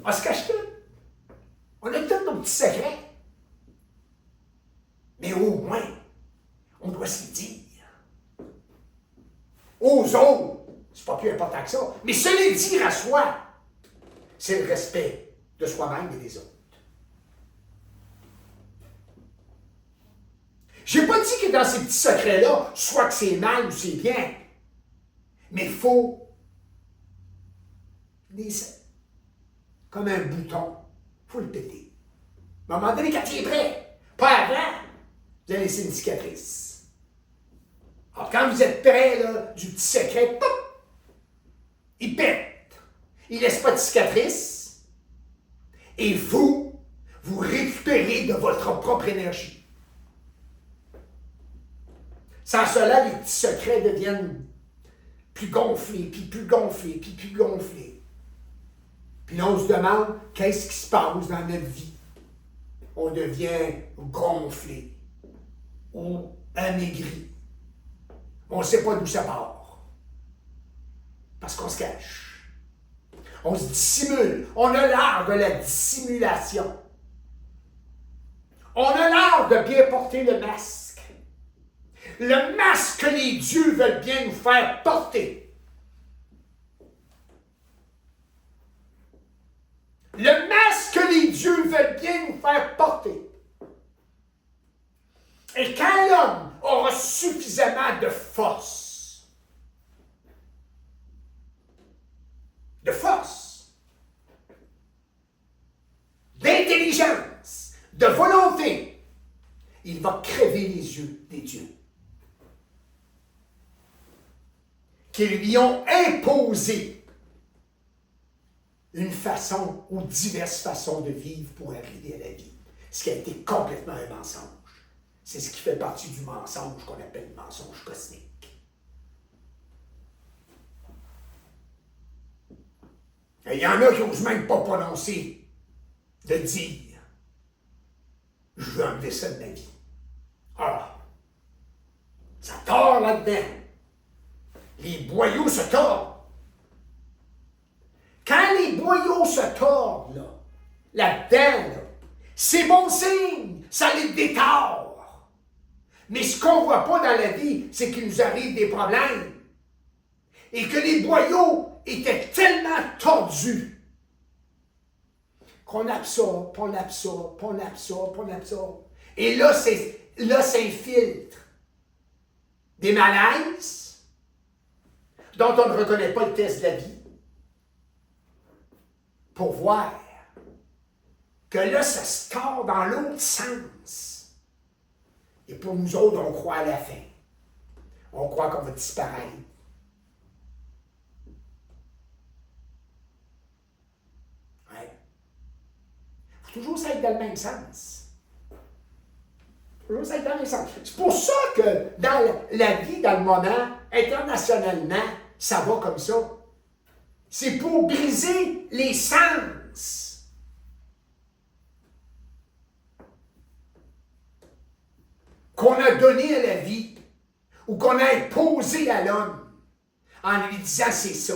On se cache tout. On a tous nos petits secrets. Mais au moins, on doit se le dire. Aux autres, c'est pas plus important que ça, mais se les dire à soi, c'est le respect de soi-même et des autres. J'ai pas dit que dans ces petits secrets-là, soit que c'est mal ou c'est bien, mais il faut comme un bouton, il faut le péter. À un moment donné, quand il est prêt, pas avant, vous allez laisser une cicatrice. Alors, quand vous êtes prêt, là, du petit secret, pop, il pète. Il ne laisse pas de cicatrice. Et vous récupérez de votre propre énergie. Sans cela, les petits secrets deviennent plus gonflés, puis plus gonflés, puis plus gonflés. Puis là, on se demande, qu'est-ce qui se passe dans notre vie? On devient gonflé ou amaigri. On ne sait pas d'où ça part. Parce qu'on se cache. On se dissimule. On a l'art de la dissimulation. On a l'art de bien porter le masque. Le masque que les dieux veulent bien nous faire porter. Le masque que les dieux veulent bien nous faire porter. Et quand l'homme aura suffisamment de force, d'intelligence, de volonté, il va crever les yeux des dieux qui lui ont imposé une façon ou diverses façons de vivre pour arriver à la vie, ce qui a été complètement un mensonge. C'est ce qui fait partie du mensonge qu'on appelle le mensonge cosmique. Et il y en a qui n'osent même pas prononcer, de dire « Je veux enlever ça de ma vie ». Ah, ça tord là-dedans. Les boyaux se tordent. Quand les boyaux se tordent, là-dedans, c'est bon signe, ça les détord. Mais ce qu'on ne voit pas dans la vie, c'est qu'il nous arrive des problèmes. Et que les boyaux étaient tellement tordus qu'on absorbe, on absorbe, on absorbe, on absorbe. Et là, s'infiltre des malaises dont on ne reconnaît pas le test de la vie pour voir que là, ça se tord dans l'autre sens. Et pour nous autres, on croit à la fin. On croit qu'on va disparaître. Ouais. Vous Toujours ça être dans le même sens. Toujours ça être dans le même sens. C'est pour ça que dans la vie, dans le moment, internationalement, ça va comme ça. C'est pour briser les sens. Qu'on a donné à la vie, ou qu'on a imposé à l'homme, en lui disant c'est ça.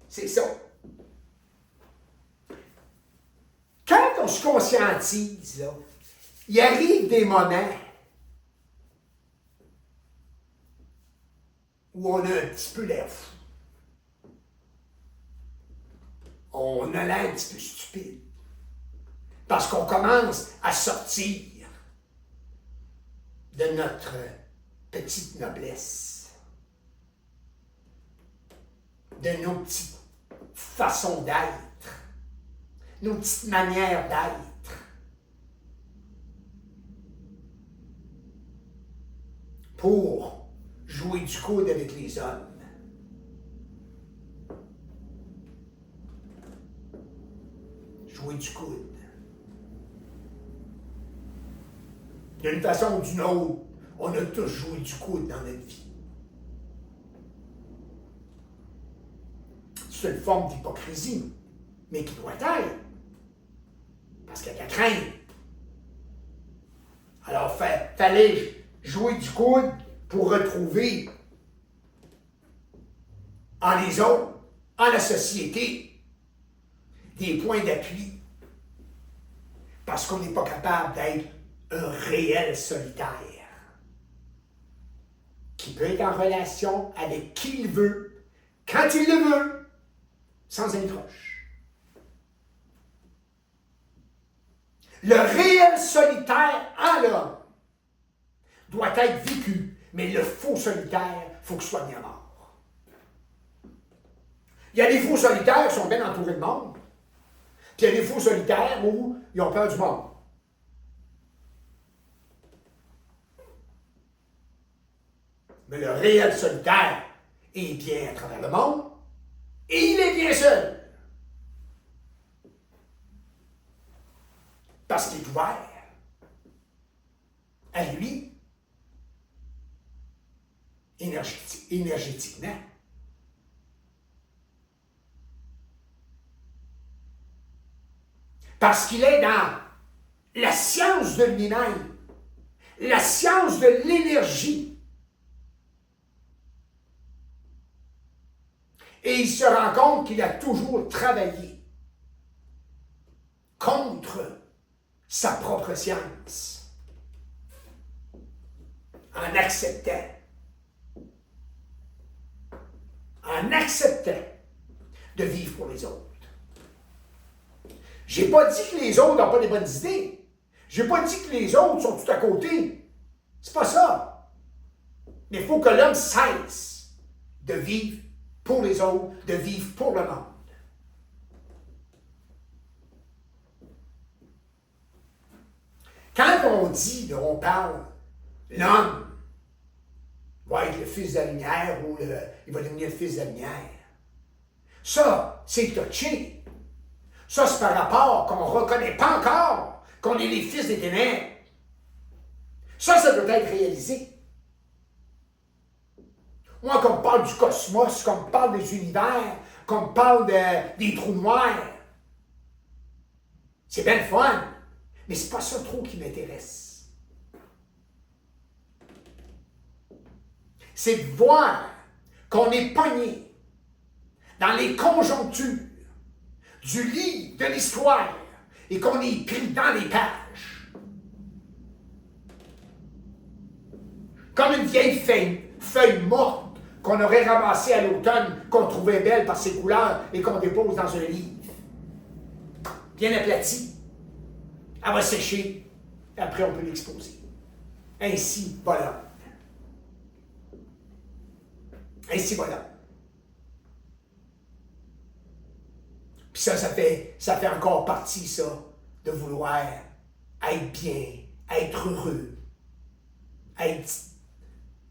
C'est ça. Quand on se conscientise, là, il arrive des moments où on a un petit peu l'air fou. On a l'air un petit peu stupide. Parce qu'on commence à sortir de notre petite noblesse, de nos petites façons d'être, nos petites manières d'être, pour jouer du coude avec les hommes. Jouer du coude. D'une façon ou d'une autre, on a tous joué du coude dans notre vie. C'est une forme d'hypocrisie, mais qui doit être. Parce qu'il y a de la crainte. Alors, fallait jouer du coude pour retrouver en les autres, en la société, des points d'appui. Parce qu'on n'est pas capable d'être un réel solitaire qui peut être en relation avec qui il veut, quand il le veut, sans incroche. Le réel solitaire en l'homme doit être vécu, mais le faux solitaire, il faut qu'il soit bien mort. Il y a des faux solitaires qui sont bien entourés de monde, puis il y a des faux solitaires où ils ont peur du monde. Mais le réel solitaire est bien à travers le monde et il est bien seul. Parce qu'il est ouvert à lui énergétiquement. Parce qu'il est dans la science de lui-même, la science de l'énergie. Et il se rend compte qu'il a toujours travaillé contre sa propre science, en acceptant de vivre pour les autres. J'ai pas dit que les autres n'ont pas des bonnes idées. J'ai pas dit que les autres sont tout à côté. C'est pas ça. Mais il faut que l'homme cesse de vivre pour les autres, de vivre pour le monde. Quand on dit, là, on parle, l'homme va être le fils de la lumière ou il va devenir le fils de la lumière. Ça, c'est touché. Ça, c'est par rapport qu'on ne reconnaît pas encore qu'on est les fils des ténèbres. Ça doit être réalisé. Moi, qu'on me parle du cosmos, qu'on me parle des univers, qu'on me parle des trous noirs, c'est bien le fun, mais c'est pas ça trop qui m'intéresse. C'est de voir qu'on est pogné dans les conjonctures du livre de l'histoire et qu'on est pris dans les pages. Comme une vieille feuille morte qu'on aurait ramassée à l'automne, qu'on trouvait belle par ses couleurs et qu'on dépose dans un livre. Bien aplatie. Elle va sécher. Après, on peut l'exposer. Ainsi, voilà. Ainsi, voilà. Puis ça fait encore partie, ça, de vouloir être bien, être heureux, être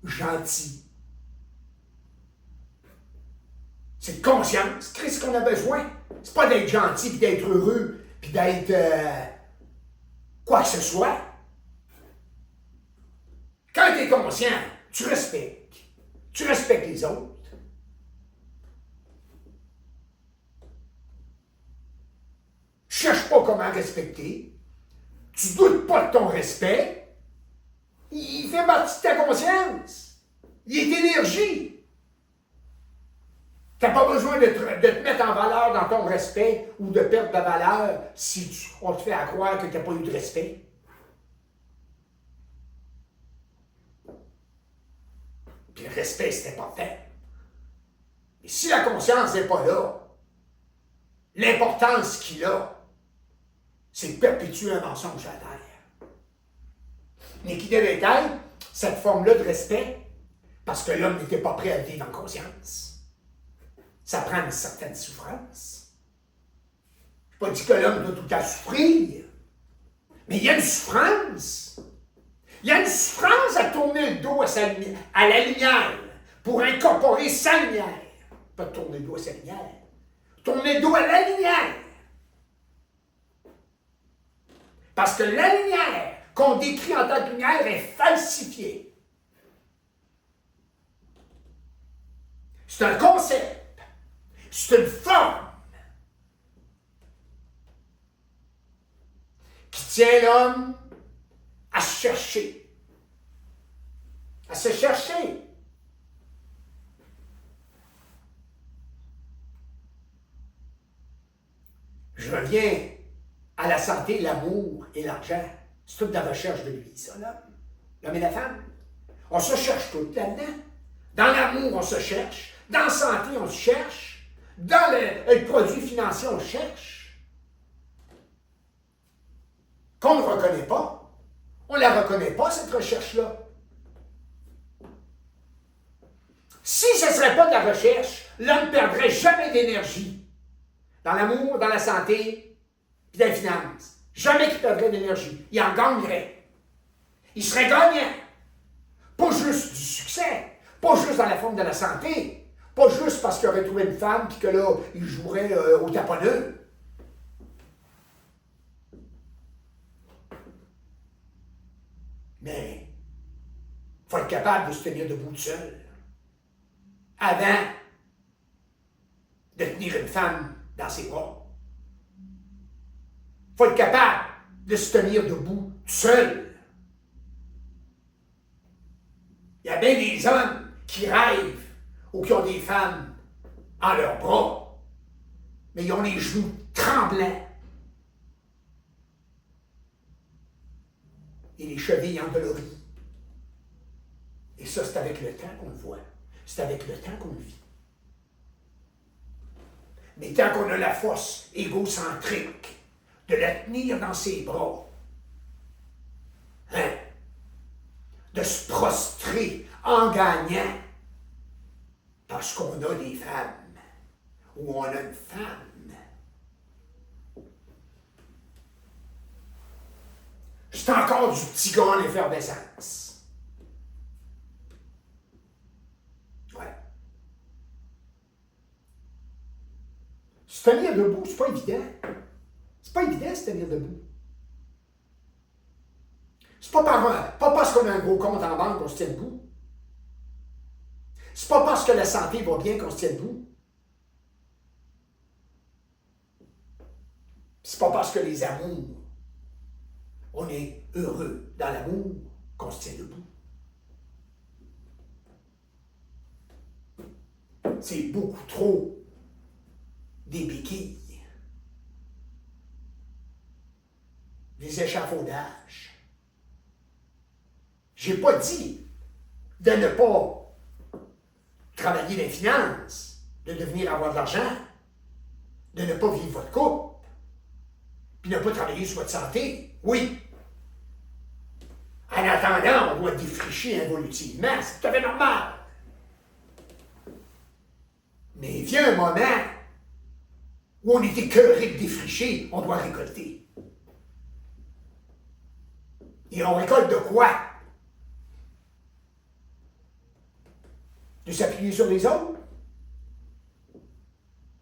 gentil. C'est conscience, Christ, qu'on a besoin. C'est pas d'être gentil, puis d'être heureux, puis d'être quoi que ce soit. Quand tu es conscient, tu respectes. Tu respectes les autres. Cherche pas comment respecter. Tu doutes pas de ton respect. Il fait partie de ta conscience. Il est énergie. Tu n'as pas besoin de te mettre en valeur dans ton respect ou de perdre de valeur si on te fait à croire que tu n'as pas eu de respect. Puis le respect, c'est important. Et si la conscience n'est pas là, l'importance qu'il a, c'est de perpétuer un mensonge à la terre. Mais qui devait être cette forme-là de respect, parce que l'homme n'était pas prêt à vivre en conscience. Ça prend une certaine souffrance. Je n'ai pas dit que l'homme doit tout le temps souffrir, mais il y a une souffrance. Il y a une souffrance à tourner le dos à la lumière pour incorporer sa lumière. Pas tourner le dos à sa lumière. Tourner le dos à la lumière. Parce que la lumière qu'on décrit en tant que lumière est falsifiée. C'est un concept. C'est une forme qui tient l'homme à se chercher. À se chercher. Je reviens à la santé, l'amour et l'argent. C'est toute la recherche de lui, ça, l'homme. L'homme et la femme. On se cherche tout là-dedans. Dans l'amour, on se cherche. Dans la santé, on se cherche. Dans le produit financier, on le cherche. Qu'on ne reconnaît pas. On ne la reconnaît pas, cette recherche-là. Si ce ne serait pas de la recherche, l'homme ne perdrait jamais d'énergie. Dans l'amour, dans la santé, puis dans les finances. Jamais qu'il perdrait d'énergie. Il en gagnerait. Il serait gagnant. Pas juste du succès. Pas juste dans la forme de la santé. Pas juste parce qu'il aurait trouvé une femme puis que là, il jouerait au taponneux. Mais il faut être capable de se tenir debout tout seul. Avant de tenir une femme dans ses bras. Il faut être capable de se tenir debout tout seul. Il y a bien des hommes qui rêvent ou qui ont des femmes en leurs bras, mais ils ont les genoux tremblants et les chevilles endolories. Et ça, c'est avec le temps qu'on le voit. C'est avec le temps qu'on le vit. Mais tant qu'on a la force égocentrique de la tenir dans ses bras, de se prostrer en gagnant, parce qu'on a des femmes, ou on a une femme, c'est encore du petit gars en effervescence. Ouais. Se tenir debout, c'est pas évident. C'est pas évident de se tenir debout. C'est pas parce qu'on a un gros compte en banque qu'on se tient debout. C'est pas parce que la santé va bien qu'on se tient debout. C'est pas parce que les amours, on est heureux dans l'amour qu'on se tient debout. C'est beaucoup trop des béquilles, des échafaudages. J'ai pas dit de ne pas travailler les finances, de devenir avoir de l'argent, de ne pas vivre votre couple, puis ne pas travailler sur votre santé. Oui. En attendant, on doit défricher involutivement, c'est tout à fait normal. Mais il vient un moment où on est écœuré de défricher, on doit récolter. Et on récolte de quoi? De s'appuyer sur les autres?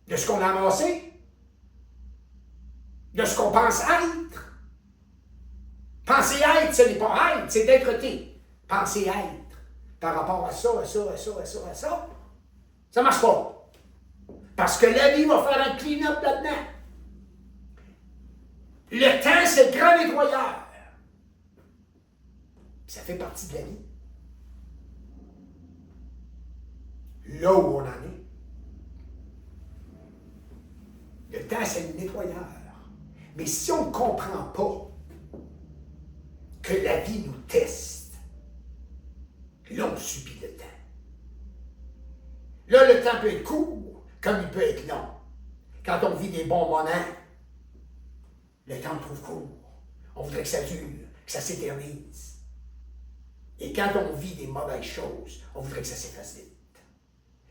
De ce qu'on a amassé? de ce qu'on pense être. Penser être, ce n'est pas être, c'est d'être-té. Penser être par rapport à ça, à ça, à ça, à ça, à ça, ça ne marche pas. Parce que la vie va faire un clean-up là-dedans. Le temps, c'est le grand nettoyeur. Ça fait partie de la vie. Là où on en est. Le temps, c'est le nettoyeur. Mais si on ne comprend pas que la vie nous teste, là, on subit le temps. Là, le temps peut être court, comme il peut être long. Quand on vit des bons moments, le temps le trouve court. On voudrait que ça dure, que ça s'éternise. Et quand on vit des mauvaises choses, on voudrait que ça s'efface vite.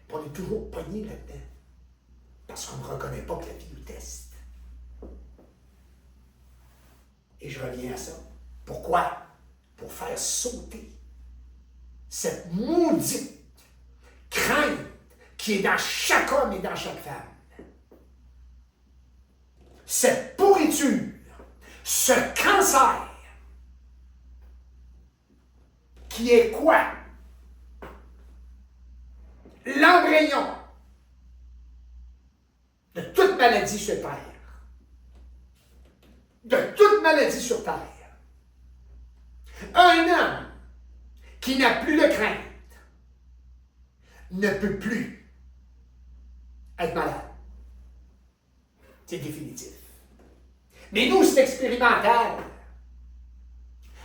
Puis on est toujours pogné là-dedans. Parce qu'on ne reconnaît pas que la vie nous teste. Et je reviens à ça. Pourquoi? Pour faire sauter cette maudite crainte qui est dans chaque homme et dans chaque femme. Cette pourriture, ce cancer, qui est quoi? L'embryon de toute maladie sur Terre. De toute maladie sur Terre. Un homme qui n'a plus de crainte ne peut plus être malade. C'est définitif. Mais nous, c'est expérimental.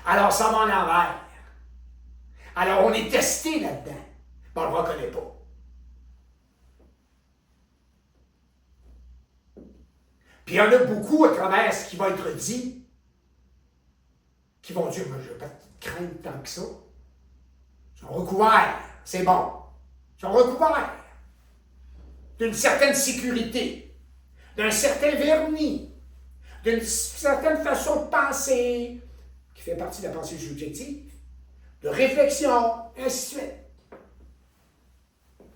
Alors, ça va en l'envers. Alors, on est testé là-dedans. Mais on ne le reconnaît pas. Puis il y en a beaucoup à travers ce qui va être dit qui vont dire, moi, je n'ai pas de crainte tant que ça. Ils sont recouverts, c'est bon. Ils sont recouverts d'une certaine sécurité, d'un certain vernis, d'une certaine façon de penser, qui fait partie de la pensée subjective, de réflexion, ainsi de suite.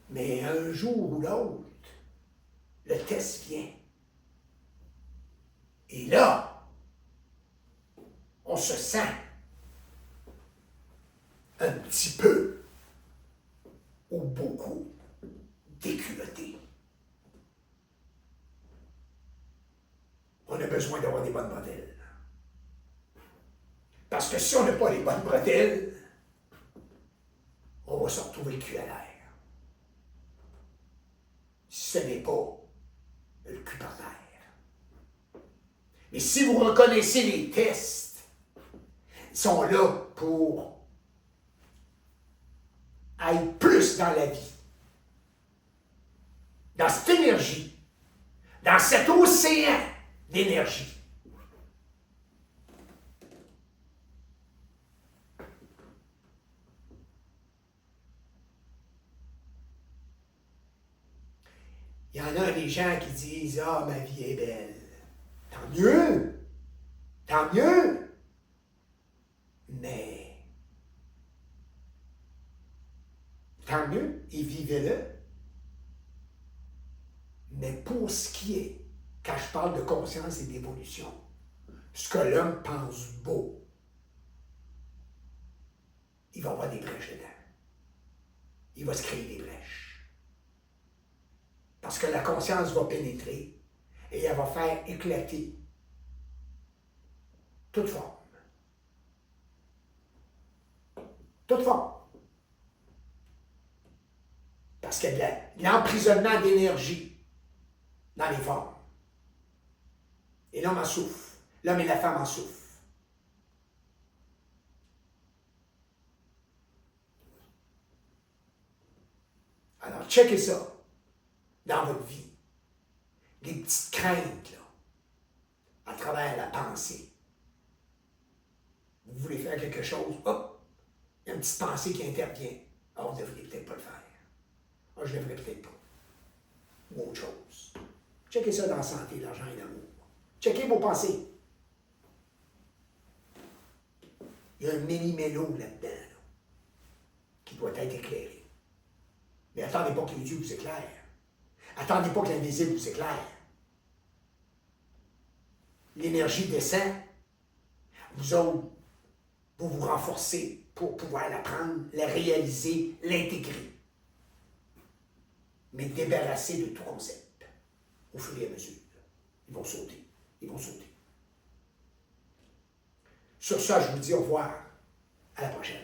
Mais un jour ou l'autre, le test vient. Et là, on se sent un petit peu ou beaucoup déculotté. On a besoin d'avoir des bonnes bretelles. Parce que si on n'a pas les bonnes bretelles, on va se retrouver le cul à l'air. Si ce n'est pas le cul par terre. Mais si vous reconnaissez les tests, ils sont là pour être plus dans la vie, dans cette énergie, dans cet océan d'énergie. Il y en a des gens qui disent « Ah, ma vie est belle ». Tant mieux! Tant mieux! Mais, tant mieux, et vivez-le. Mais pour ce qui est, quand je parle de conscience et d'évolution, ce que l'homme pense beau, il va avoir des brèches dedans. Il va se créer des brèches. Parce que la conscience va pénétrer et elle va faire éclater toute forme. Toute forme. Parce qu'il y a de l'emprisonnement d'énergie dans les formes. Et l'homme en souffre. L'homme et la femme en souffrent. Alors, checkez ça dans votre vie. Des petites craintes, là, à travers la pensée. Vous voulez faire quelque chose, hop, il y a une petite pensée qui intervient. Ah, vous ne devriez peut-être pas le faire. Ah, je ne devrais peut-être pas. Ou autre chose. Checkez ça dans la santé, l'argent et l'amour. Checkez vos pensées. Il y a un mini-mélo là-dedans, là, qui doit être éclairé. Mais attendez pas que les yeux vous éclairent. Attendez pas que l'invisible vous éclaire. l'énergie descend, vous autres, vous vous renforcez pour pouvoir l'apprendre, la réaliser, l'intégrer. Mais débarrasser de tout concept au fur et à mesure. Ils vont sauter. Ils vont sauter. Sur ça, je vous dis au revoir. À la prochaine.